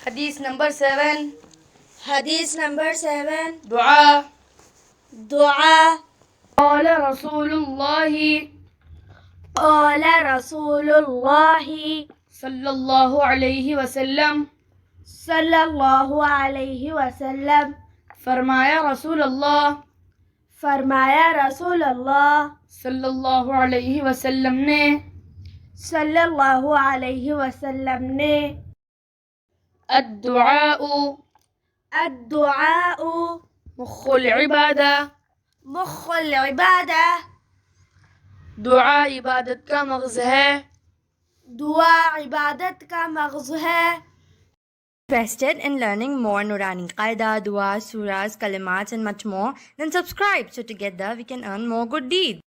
Hadith number 7. Hadith number 7. Dua. Dua. قال رسول الله قال رسول الله صلى الله عليه वसल्लम सल्लल्लाहु अलैहि वसल्लम फरमाया रसूल अल्लाह फरमाया रसूल अल्लाह सल्लल्लाहु अलैहि वसल्लम ने सल्लल्लाहु अलैहि वसल्लम ने अद्दुआउ अद्दुआउ मुख्खुल इबादा, मुख्खुल इबादा, दुआ इबादत का मग़ज़ है। दुआ इबादत का मग़ज़ है। Interested in learning more Nurani Qaida, Dua, Surahs, Kalimats and much more? Then subscribe so together we can earn more good deeds.